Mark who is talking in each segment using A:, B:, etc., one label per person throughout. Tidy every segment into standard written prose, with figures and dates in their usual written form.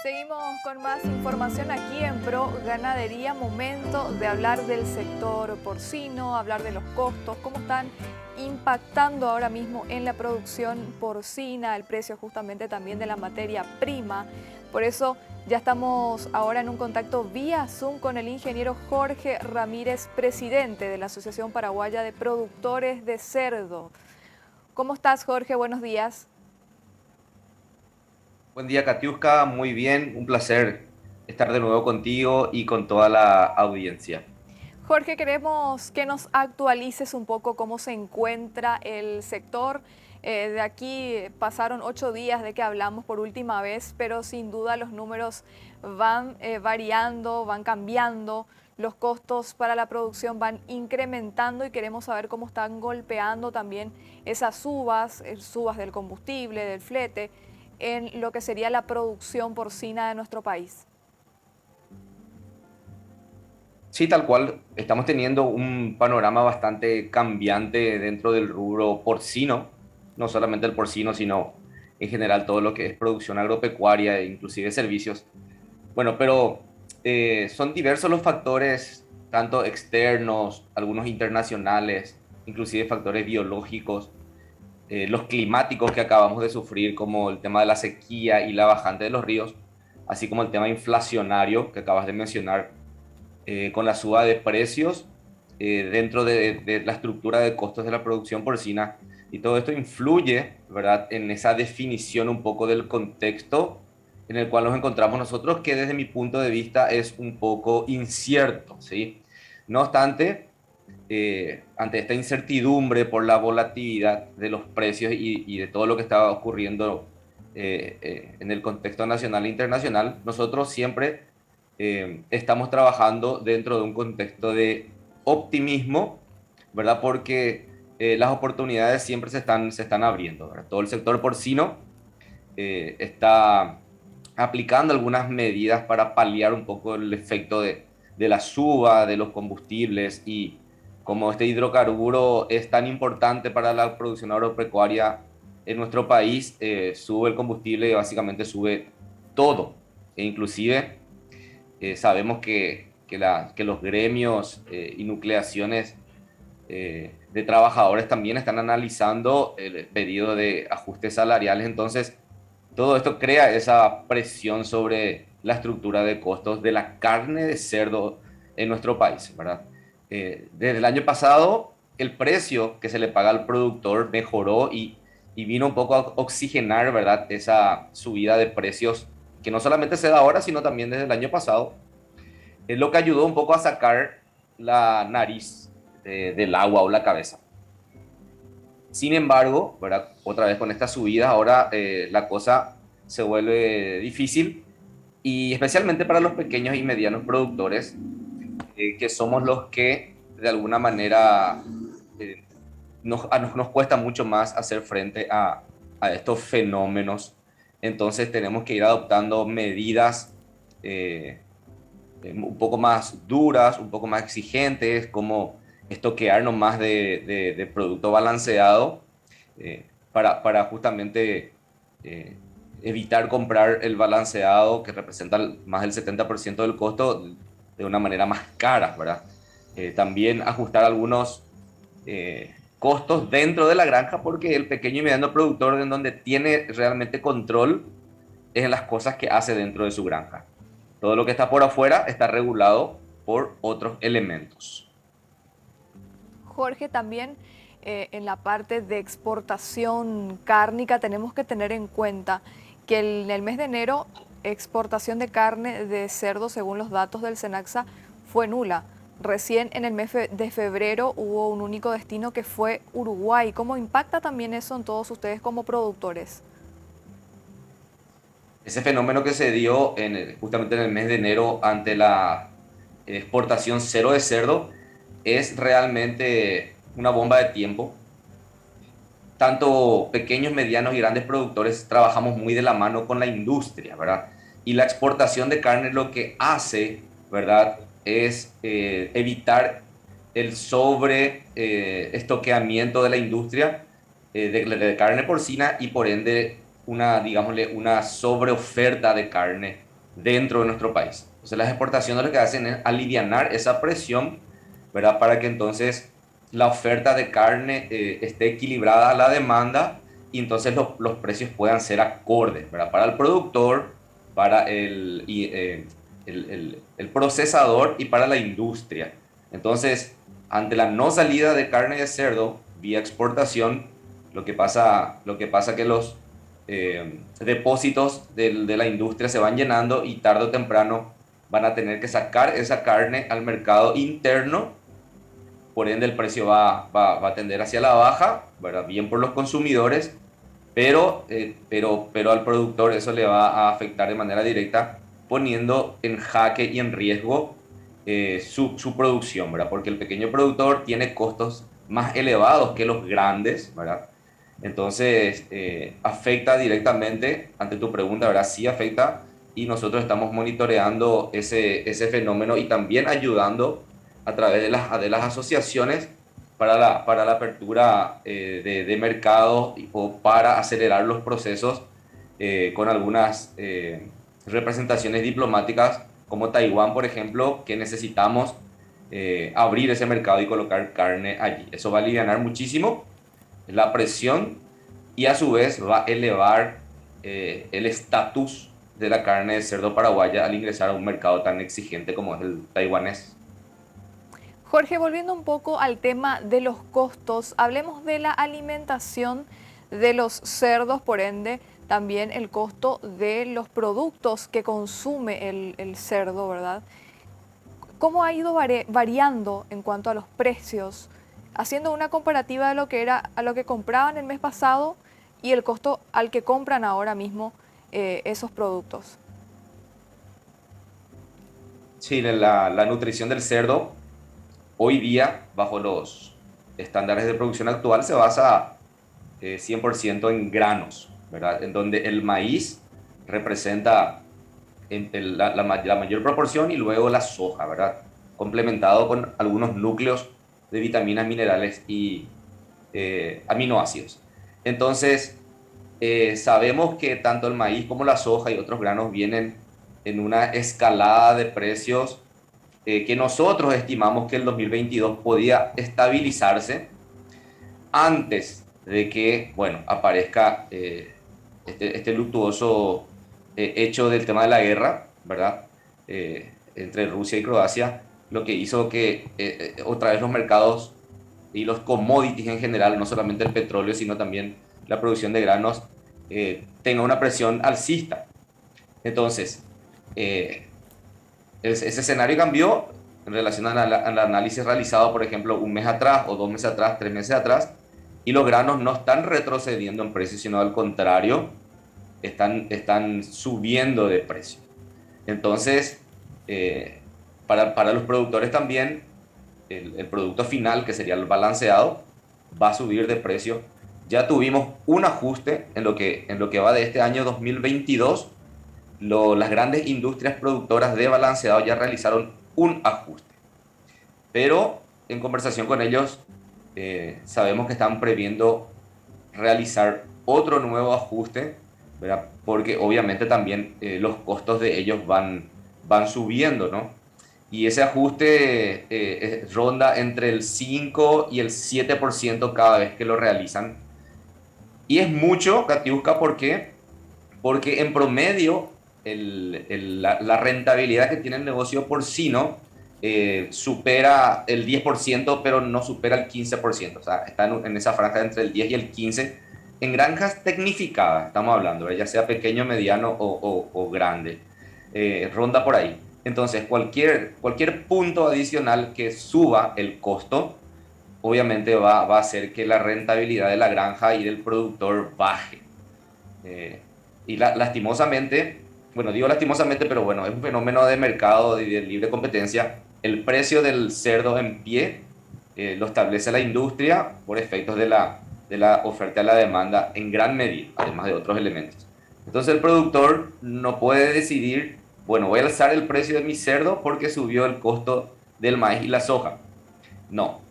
A: Seguimos con más información aquí en Pro Ganadería. Momento de hablar del sector porcino, hablar de los costos, cómo están impactando ahora mismo en la producción porcina, el precio justamente también de la materia prima. Por eso ya estamos ahora en un contacto vía Zoom con el ingeniero Jorge Ramírez, presidente de la Asociación Paraguaya de Productores de Cerdo. ¿Cómo estás, Jorge? Buenos días.
B: Buen día, Katiuska. Muy bien, un placer estar de nuevo contigo y con toda la audiencia.
A: Jorge, queremos que nos actualices un poco cómo se encuentra el sector. De aquí pasaron 8 días de que hablamos por última vez, pero sin duda los números van variando, van cambiando, los costos para la producción van incrementando y queremos saber cómo están golpeando también esas subas, subas del combustible, del flete, en lo que sería la producción porcina de nuestro país.
B: Sí, tal cual, estamos teniendo un panorama bastante cambiante dentro del rubro porcino, no solamente el porcino, sino en general todo lo que es producción agropecuaria e inclusive servicios. Bueno, pero son diversos los factores, tanto externos, algunos internacionales, inclusive factores biológicos, los climáticos que acabamos de sufrir, como el tema de la sequía y la bajante de los ríos, así como el tema inflacionario que acabas de mencionar, con la suba de precios dentro de la estructura de costos de la producción porcina. Y todo esto influye, ¿verdad?, en esa definición un poco del contexto en el cual nos encontramos nosotros, que desde mi punto de vista es un poco incierto, ¿sí? No obstante, ante esta incertidumbre por la volatilidad de los precios y de todo lo que estaba ocurriendo en el contexto nacional e internacional, nosotros siempre estamos trabajando dentro de un contexto de optimismo, ¿verdad? Porque las oportunidades siempre se están abriendo, ¿verdad? Todo el sector porcino está aplicando algunas medidas para paliar un poco el efecto de la suba de los combustibles, y como este hidrocarburo es tan importante para la producción agropecuaria en nuestro país, sube el combustible y básicamente sube todo. E inclusive sabemos que los gremios y nucleaciones de trabajadores también están analizando el pedido de ajustes salariales. Entonces todo esto crea esa presión sobre la estructura de costos de la carne de cerdo en nuestro país, ¿verdad? Desde el año pasado, el precio que se le paga al productor mejoró y vino un poco a oxigenar, ¿verdad?, esa subida de precios que no solamente se da ahora, sino también desde el año pasado. Es lo que ayudó un poco a sacar la nariz del agua o la cabeza. Sin embargo, ¿verdad?, otra vez con estas subidas, ahora la cosa se vuelve difícil, y especialmente para los pequeños y medianos productores, que somos los que de alguna manera eh, nos cuesta mucho más hacer frente a estos fenómenos. Entonces tenemos que ir adoptando medidas eh, un poco más duras, un poco más exigentes, como estoquearnos más de producto balanceado, para justamente evitar comprar el balanceado que representa más del 70% del costo de una manera más cara, ¿verdad? También ajustar algunos costos dentro de la granja, porque el pequeño y mediano productor en donde tiene realmente control es en las cosas que hace dentro de su granja. Todo lo que está por afuera está regulado por otros elementos.
A: Jorge, también en la parte de exportación cárnica tenemos que tener en cuenta que en el mes de enero exportación de carne de cerdo, según los datos del SENACSA, fue nula. Recién en el mes de febrero hubo un único destino que fue Uruguay. ¿Cómo impacta también eso en todos ustedes como productores?
B: Ese fenómeno que se dio justamente en el mes de enero ante la exportación cero de cerdo es realmente una bomba de tiempo. Tanto pequeños, medianos y grandes productores trabajamos muy de la mano con la industria, ¿verdad? Y la exportación de carne lo que hace, ¿verdad?, es evitar el sobre estoqueamiento de la industria de carne porcina, y por ende una, digámosle, una sobreoferta de carne dentro de nuestro país. Entonces las exportaciones lo que hacen es alivianar esa presión, ¿verdad? Para que entonces la oferta de carne esté equilibrada a la demanda y entonces los precios puedan ser acordes, ¿verdad? Para el productor, para el procesador y para la industria. Entonces, ante la no salida de carne de cerdo vía exportación, lo que pasa que los depósitos de la industria se van llenando y tarde o temprano van a tener que sacar esa carne al mercado interno, por ende el precio va a tender hacia la baja, ¿verdad? Bien por los consumidores, pero al productor eso le va a afectar de manera directa, poniendo en jaque y en riesgo su producción, ¿verdad? Porque el pequeño productor tiene costos más elevados que los grandes, ¿verdad? Entonces, afecta directamente, ante tu pregunta, ¿verdad? Sí afecta y nosotros estamos monitoreando ese fenómeno y también ayudando a través de las asociaciones para la apertura de mercados o para acelerar los procesos con algunas representaciones diplomáticas como Taiwán, por ejemplo, que necesitamos abrir ese mercado y colocar carne allí. Eso va a aliviar muchísimo la presión y a su vez va a elevar el estatus de la carne de cerdo paraguaya al ingresar a un mercado tan exigente como es el taiwanés.
A: Jorge, volviendo un poco al tema de los costos, hablemos de la alimentación de los cerdos, por ende, también el costo de los productos que consume el cerdo, ¿verdad? ¿Cómo ha ido variando en cuanto a los precios? Haciendo una comparativa de lo que era a lo que compraban el mes pasado y el costo al que compran ahora mismo esos productos.
B: Sí, la nutrición del cerdo hoy día, bajo los estándares de producción actual, se basa 100% en granos, ¿verdad? En donde el maíz representa la mayor proporción y luego la soja, ¿verdad? Complementado con algunos núcleos de vitaminas, minerales y aminoácidos. Entonces, sabemos que tanto el maíz como la soja y otros granos vienen en una escalada de precios que nosotros estimamos que el 2022 podía estabilizarse antes de que, bueno, aparezca este luctuoso hecho del tema de la guerra, ¿verdad? Entre Rusia y Croacia, lo que hizo que otra vez los mercados y los commodities en general, no solamente el petróleo, sino también la producción de granos, tenga una presión alcista. Entonces, eh, ese escenario cambió en relación al análisis realizado, por ejemplo, un mes atrás o 2 meses atrás, 3 meses atrás, y los granos no están retrocediendo en precio, sino al contrario, están subiendo de precio. Entonces, eh, para los productores también, el producto final, que sería el balanceado, va a subir de precio. Ya tuvimos un ajuste en lo que va de este año 2022. Las grandes industrias productoras de balanceado ya realizaron un ajuste, pero en conversación con ellos sabemos que están previendo realizar otro nuevo ajuste, ¿verdad? Porque obviamente también los costos de ellos van subiendo, ¿no? Y ese ajuste ronda entre el 5 y el 7% cada vez que lo realizan. Y es mucho, Katiuska, ¿por qué? Porque en promedio la rentabilidad que tiene el negocio porcino supera el 10%, pero no supera el 15%. O sea, está en esa franja entre el 10 y el 15%. En granjas tecnificadas, estamos hablando, ¿verdad? Ya sea pequeño, mediano o grande. Ronda por ahí. Entonces, cualquier punto adicional que suba el costo, obviamente va a hacer que la rentabilidad de la granja y del productor baje. Eh, lastimosamente, bueno, digo lastimosamente, pero bueno, es un fenómeno de mercado y de libre competencia. El precio del cerdo en pie lo establece la industria por efectos de la oferta y la demanda en gran medida, además de otros elementos. Entonces el productor no puede decidir, bueno, voy a alzar el precio de mi cerdo porque subió el costo del maíz y la soja. No.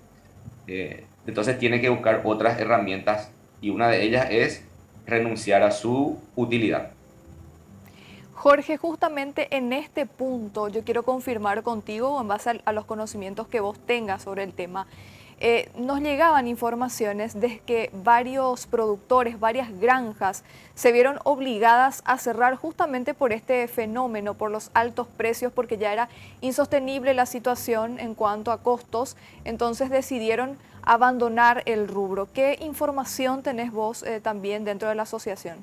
B: Entonces tiene que buscar otras herramientas y una de ellas es renunciar a su utilidad.
A: Jorge, justamente en este punto yo quiero confirmar contigo, en base a los conocimientos que vos tengas sobre el tema. Nos llegaban informaciones de que varios productores, varias granjas, se vieron obligadas a cerrar justamente por este fenómeno, por los altos precios, porque ya era insostenible la situación en cuanto a costos, entonces decidieron abandonar el rubro. ¿Qué información tenés vos también dentro de la asociación?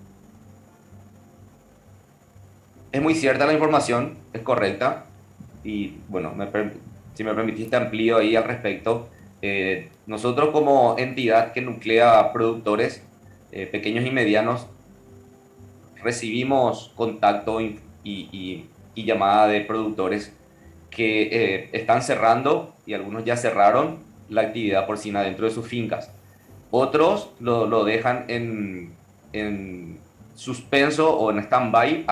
B: Es muy cierta la información, es correcta. Y bueno, si me permitiste amplío ahí al respecto. Nosotros como entidad que nuclea productores pequeños y medianos, recibimos contacto y llamada de productores que están cerrando, y algunos ya cerraron la actividad porcina dentro de sus fincas. Otros lo dejan en suspenso o en stand-by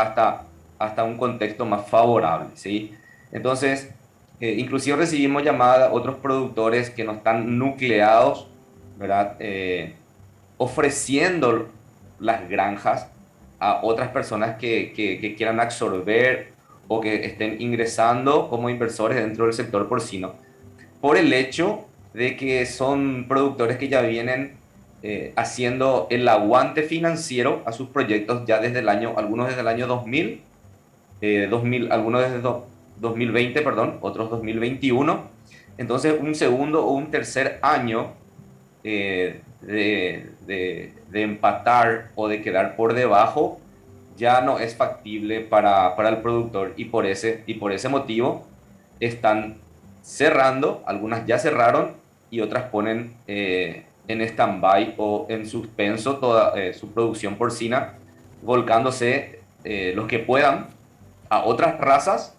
B: hasta un contexto más favorable, ¿sí? Entonces, inclusive recibimos llamadas de otros productores que no están nucleados, ¿verdad? Ofreciendo las granjas a otras personas que quieran absorber o que estén ingresando como inversores dentro del sector porcino, por el hecho de que son productores que ya vienen haciendo el aguante financiero a sus proyectos ya desde el año, algunos desde el año 2000, 2000 algunos desde 2020, perdón, otros 2021. Entonces, un segundo o un tercer año de empatar o de quedar por debajo ya no es factible para el productor, y por ese motivo están cerrando, algunas ya cerraron y otras ponen en stand-by o en suspenso toda su producción porcina, volcándose los que puedan a otras razas,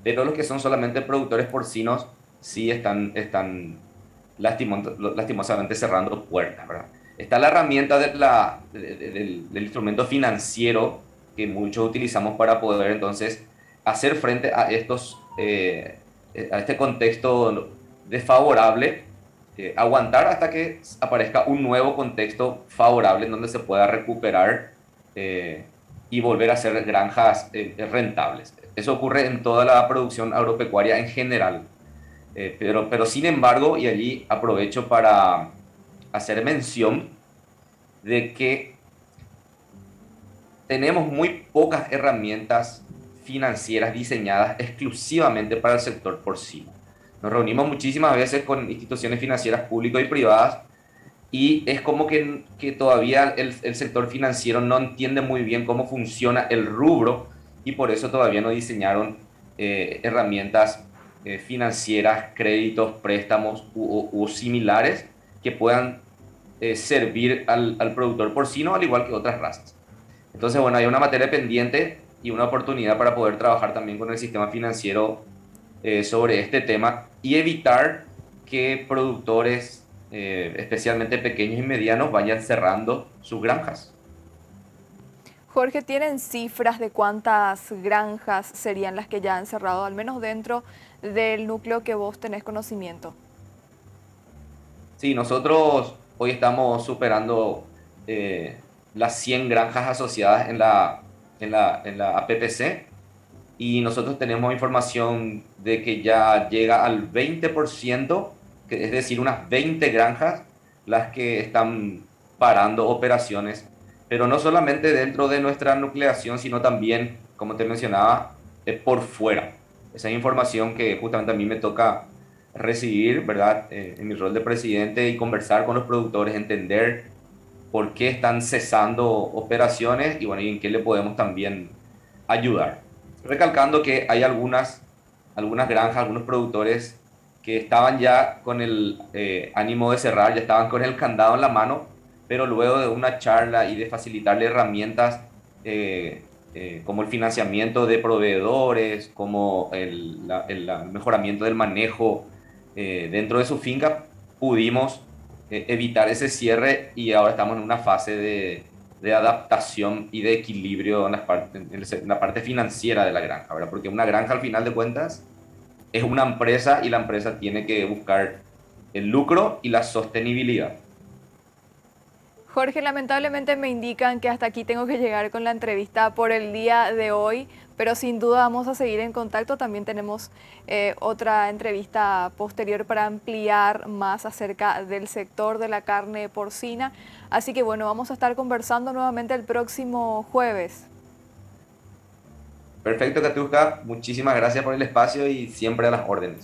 B: pero los que son solamente productores porcinos sí están lastimosamente cerrando puertas, ¿verdad? Está la herramienta del instrumento financiero que muchos utilizamos para poder entonces hacer frente a a este contexto desfavorable, aguantar hasta que aparezca un nuevo contexto favorable en donde se pueda recuperar eh, y volver a ser granjas rentables. Eso ocurre en toda la producción agropecuaria en general. Pero sin embargo, y allí aprovecho para hacer mención de que tenemos muy pocas herramientas financieras diseñadas exclusivamente para el sector porcino. Nos reunimos muchísimas veces con instituciones financieras públicas y privadas, y es como que todavía el sector financiero no entiende muy bien cómo funciona el rubro, y por eso todavía no diseñaron herramientas financieras, créditos, préstamos u similares que puedan servir al productor porcino al igual que otras razas. Entonces, bueno, hay una materia pendiente y una oportunidad para poder trabajar también con el sistema financiero sobre este tema y evitar que productores, especialmente pequeños y medianos, vayan cerrando sus granjas.
A: Jorge, ¿tienen cifras de cuántas granjas serían las que ya han cerrado, al menos dentro del núcleo que vos tenés conocimiento?
B: Sí, nosotros hoy estamos superando las 100 granjas asociadas en la APPC, y nosotros tenemos información de que ya llega al 20%, que es decir, unas 20 granjas las que están parando operaciones, pero no solamente dentro de nuestra nucleación, sino también, como te mencionaba, por fuera. Esa es información que justamente a mí me toca recibir, ¿verdad? En mi rol de presidente, y conversar con los productores, entender por qué están cesando operaciones y, bueno, y en qué le podemos también ayudar. Recalcando que hay algunas granjas, algunos productores que estaban ya con el ánimo de cerrar, ya estaban con el candado en la mano, pero luego de una charla y de facilitarle herramientas como el financiamiento de proveedores, como el mejoramiento del manejo dentro de su finca, pudimos evitar ese cierre, y ahora estamos en una fase de adaptación y de equilibrio en la parte financiera de la granja, ¿verdad? Porque una granja, al final de cuentas, es una empresa, y la empresa tiene que buscar el lucro y la sostenibilidad.
A: Jorge, lamentablemente me indican que hasta aquí tengo que llegar con la entrevista por el día de hoy, pero sin duda vamos a seguir en contacto. También tenemos otra entrevista posterior para ampliar más acerca del sector de la carne porcina. Así que bueno, vamos a estar conversando nuevamente el próximo jueves.
B: Perfecto, Katuska. Muchísimas gracias por el espacio y siempre a las órdenes.